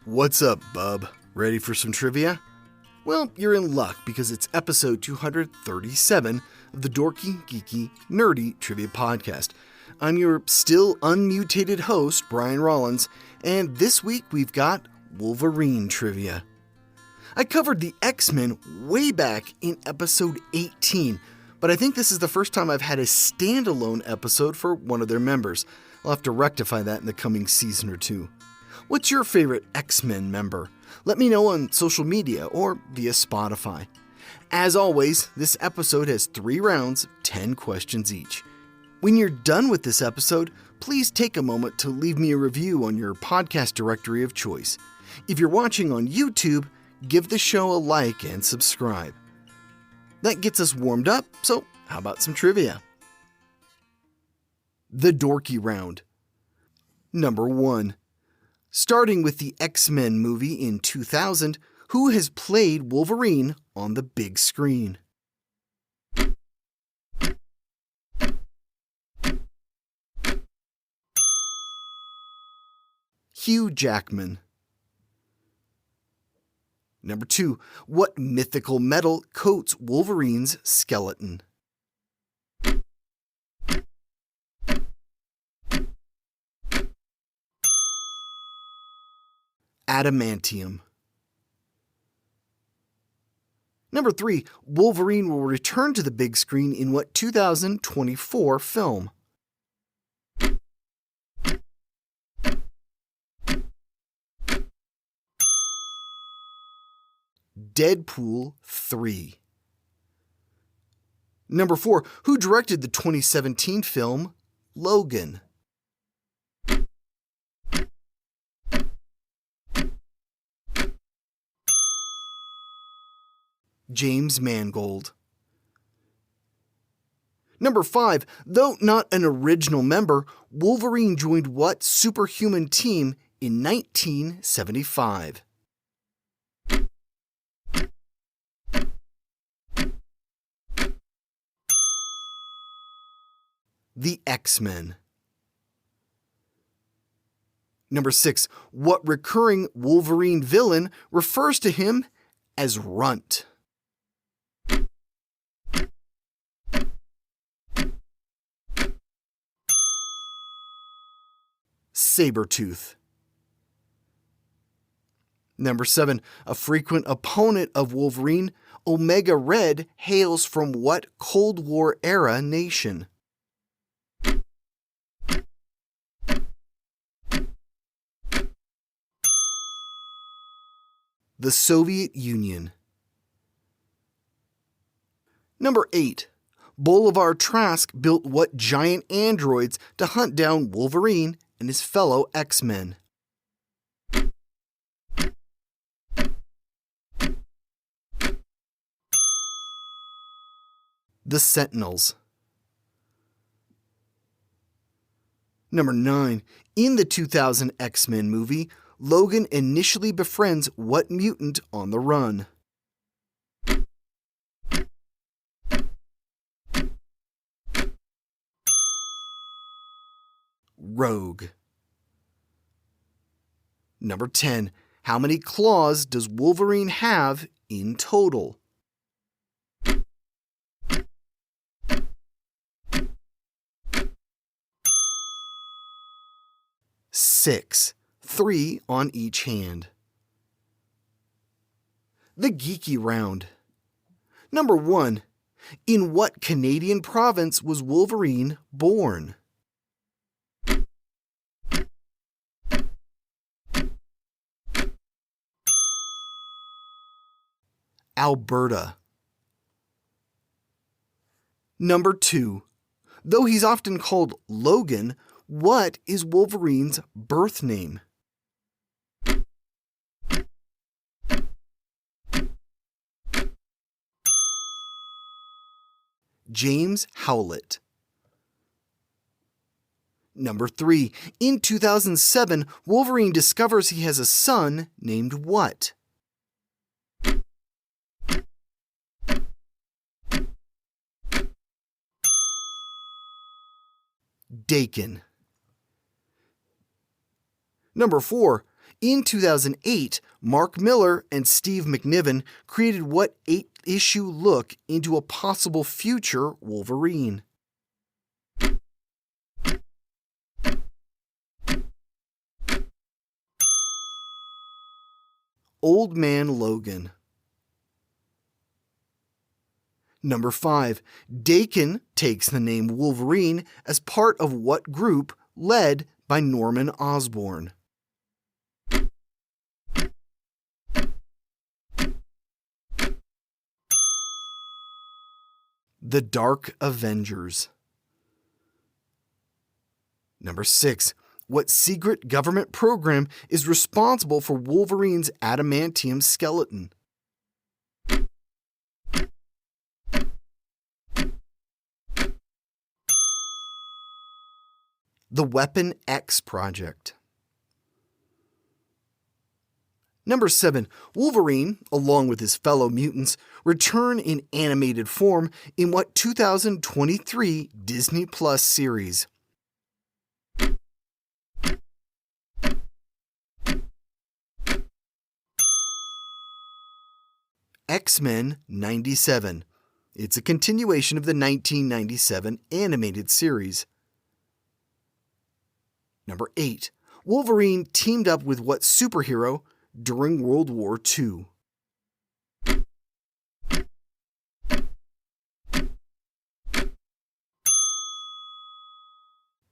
What's up, bub? Ready for some trivia? Well, you're in luck because it's episode 237 of the Dorky, Geeky, Nerdy Trivia Podcast. I'm your still unmutated host, Brian Rollins, and this week we've got Wolverine Trivia. I covered the X-Men way back in episode 18, but I think this is the first time I've had a standalone episode for one of their members. I'll have to rectify that in the coming season or two. What's your favorite X-Men member? Let me know on social media or via Spotify. As always, this episode has 3 rounds, 10 questions each. When you're done with this episode, please take a moment to leave me a review on your podcast directory of choice. If you're watching on YouTube, give the show a like and subscribe. That gets us warmed up, so how about some trivia? The Dorky Round. Number 1. Starting with the X-Men movie in 2000, who has played Wolverine on the big screen? Hugh Jackman. Number 2. What mythical metal coats Wolverine's skeleton? Adamantium. Number 3. Wolverine will return to the big screen in what 2024 film? Deadpool 3. Number 4. Who directed the 2017 film Logan? James Mangold. Number 5. Though not an original member, Wolverine joined what superhuman team in 1975? The X-Men. Number 6. What recurring Wolverine villain refers to him as Runt? Sabretooth. Number 7. A frequent opponent of Wolverine, Omega Red hails from what Cold War era nation? The Soviet Union. Number 8. Bolivar Trask built what giant androids to hunt down Wolverine and his fellow X-Men? The Sentinels. Number 9. In the 2000 X-Men movie, Logan initially befriends what mutant on the run? Rogue. Number 10. How many claws does Wolverine have in total? Six. 3 on each hand. The Geeky Round. Number 1. In what Canadian province was Wolverine born? Alberta. Number 2. Though he's often called Logan, what is Wolverine's birth name? James Howlett. Number 3. In 2007, Wolverine discovers he has a son named what? Dakin. Number 4. In 2008, Mark Miller and Steve McNiven created what 8-issue look into a possible future Wolverine. Old Man Logan. Number 5. Dakin takes the name Wolverine as part of what group led by Norman Osborn? The Dark Avengers. Number 6. What secret government program is responsible for Wolverine's adamantium skeleton? The Weapon X Project. Number 7. Wolverine, along with his fellow mutants, return in animated form in what 2023 Disney Plus series? X-Men 97. It's a continuation of the 1997 animated series. Number 8. Wolverine teamed up with what superhero during World War II?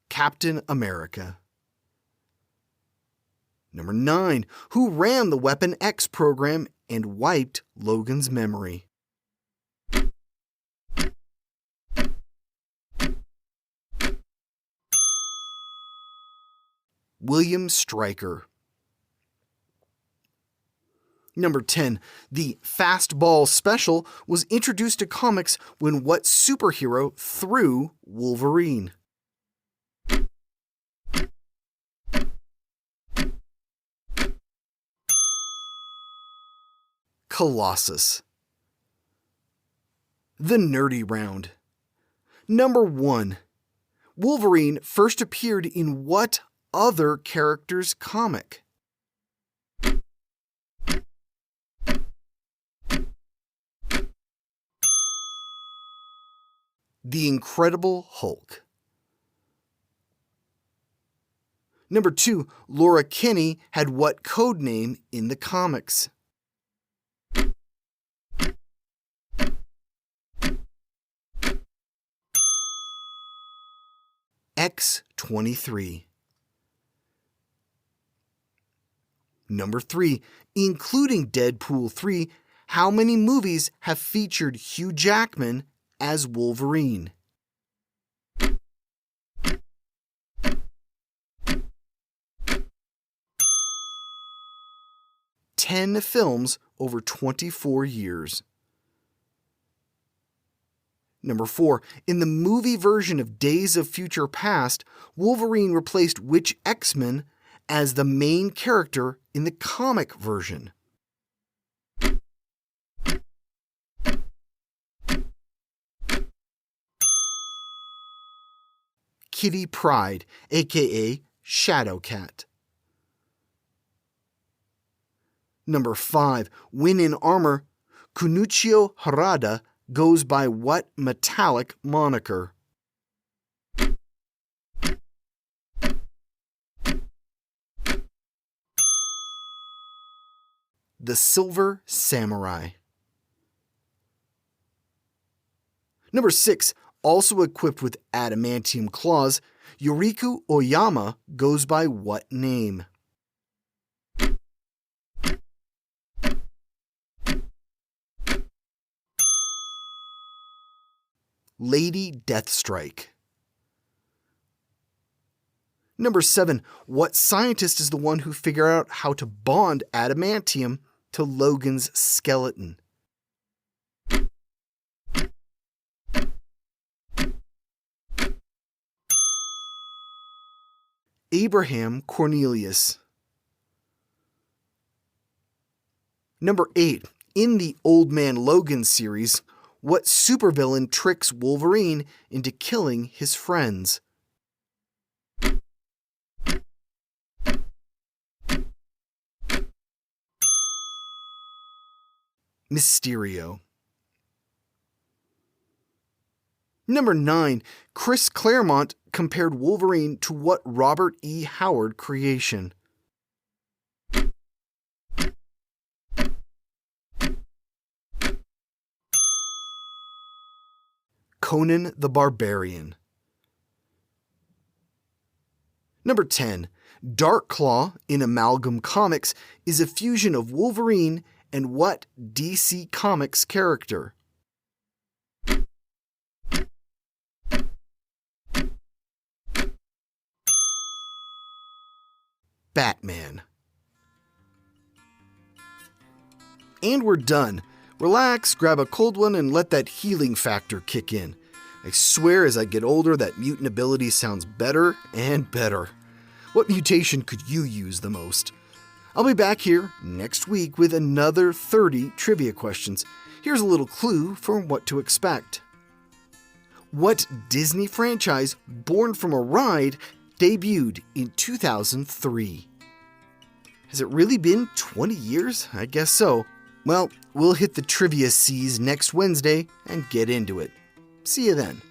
Captain America. Number 9. Who ran the Weapon X program and wiped Logan's memory? William Stryker. Number 10. The Fastball Special was introduced to comics when what superhero threw Wolverine? Colossus. The Nerdy Round. Number 1. Wolverine first appeared in what other character's comic? The Incredible Hulk. Number 2. Laura Kinney had what code name in the comics? X-23. Number 3. Including Deadpool 3, how many movies have featured Hugh Jackman as Wolverine? 10 films over 24 years. Number 4. In the movie version of Days of Future Past, Wolverine replaced which X-Men as the main character in the comic version? Kitty Pryde, aka Shadowcat. Number 5. When in armor, Kunichio Harada goes by what metallic moniker? The Silver Samurai. Number 6. Also equipped with adamantium claws, Yuriku Oyama goes by what name? Lady Deathstrike. Number 7. What scientist is the one who figured out how to bond adamantium to Logan's skeleton? Abraham Cornelius. Number 8. In the Old Man Logan series, what supervillain tricks Wolverine into killing his friends? Mysterio. Number 9. Chris Claremont compared Wolverine to what Robert E. Howard creation? Conan the Barbarian. Number 10. Darkclaw in Amalgam Comics is a fusion of Wolverine and what DC Comics character? Batman. And we're done. Relax, grab a cold one, and let that healing factor kick in. I swear as I get older, that mutant ability sounds better and better. What mutation could you use the most? I'll be back here next week with another 30 trivia questions. Here's a little clue for what to expect. What Disney franchise, born from a ride, debuted in 2003? Has it really been 20 years? I guess so. Well, we'll hit the trivia seas next Wednesday and get into it. See you then.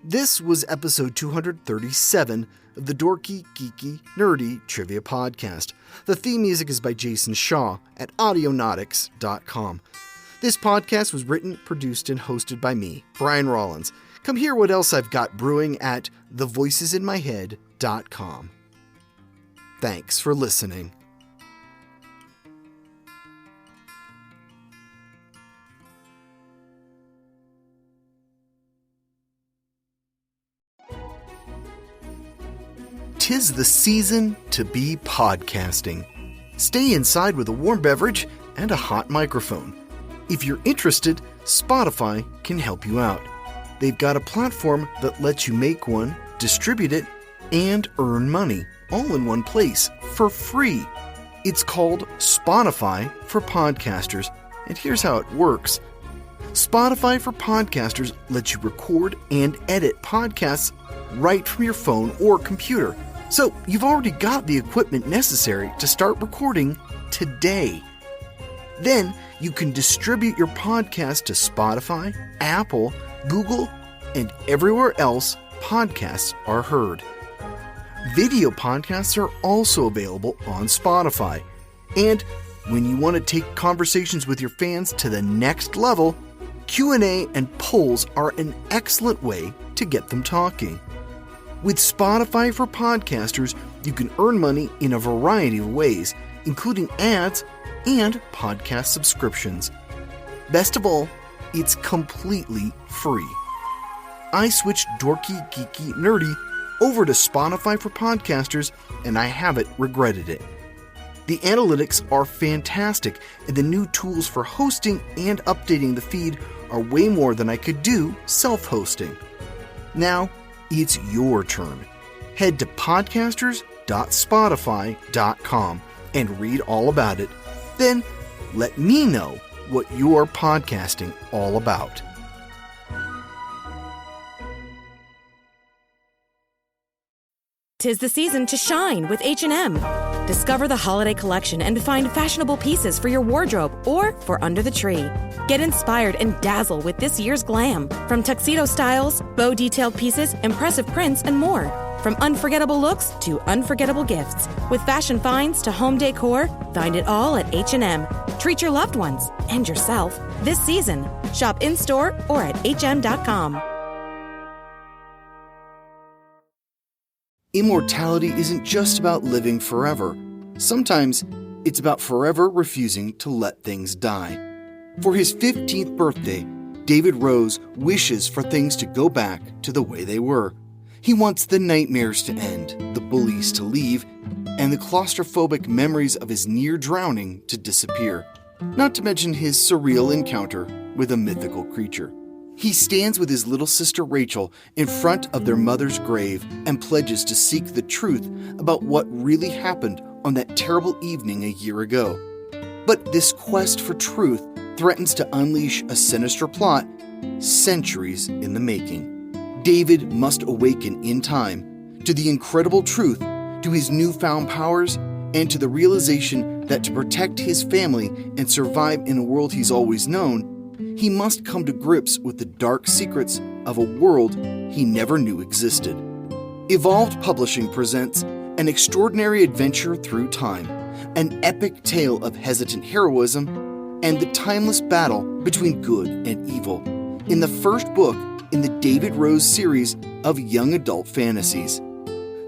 This was episode 237 of the Dorky, Geeky, Nerdy Trivia Podcast. The theme music is by Jason Shaw at audionautics.com. This podcast was written, produced, and hosted by me, Brian Rollins. Come hear what else I've got brewing at thevoicesinmyhead.com. Thanks for listening. Tis the season to be podcasting. Stay inside with a warm beverage and a hot microphone. If you're interested, Spotify can help you out. They've got a platform that lets you make one, distribute it, and earn money all in one place for free. It's called Spotify for Podcasters, and here's how it works. Spotify for Podcasters lets you record and edit podcasts right from your phone or computer. So you've already got the equipment necessary to start recording today. Then you can distribute your podcast to Spotify, Apple, Google, and everywhere else podcasts are heard. Video podcasts are also available on Spotify. And when you want to take conversations with your fans to the next level, Q&A and polls are an excellent way to get them talking. With Spotify for Podcasters, you can earn money in a variety of ways, including ads and podcast subscriptions. Best of all, it's completely free. I switched Dorky, Geeky, Nerdy over to Spotify for Podcasters, and I haven't regretted it. The analytics are fantastic, and the new tools for hosting and updating the feed are way more than I could do self-hosting. Now, it's your turn. Head to podcasters.spotify.com and read all about it. Then let me know what you're podcasting all about. Tis the season to shine with H&M. Discover the holiday collection and find fashionable pieces for your wardrobe or for under the tree. Get inspired and dazzle with this year's glam. From tuxedo styles, bow detailed pieces, impressive prints, and more. From unforgettable looks to unforgettable gifts. With fashion finds to home decor, find it all at H&M. Treat your loved ones and yourself this season. Shop in-store or at hm.com. Immortality isn't just about living forever. Sometimes it's about forever refusing to let things die. For his 15th birthday, David Rose wishes for things to go back to the way they were. He wants the nightmares to end, the bullies to leave, and the claustrophobic memories of his near drowning to disappear. Not to mention his surreal encounter with a mythical creature. He stands with his little sister Rachel in front of their mother's grave and pledges to seek the truth about what really happened on that terrible evening a year ago. But this quest for truth threatens to unleash a sinister plot centuries in the making. David must awaken in time to the incredible truth, to his newfound powers, and to the realization that to protect his family and survive in a world he's always known, he must come to grips with the dark secrets of a world he never knew existed. Evolved Publishing presents An Extraordinary Adventure Through Time, an epic tale of hesitant heroism and the timeless battle between good and evil, in the first book in the David Rose series of young adult fantasies.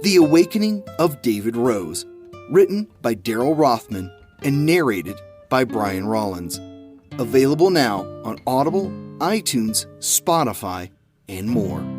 The Awakening of David Rose, written by Daryl Rothman and narrated by Brian Rollins. Available now on Audible, iTunes, Spotify, and more.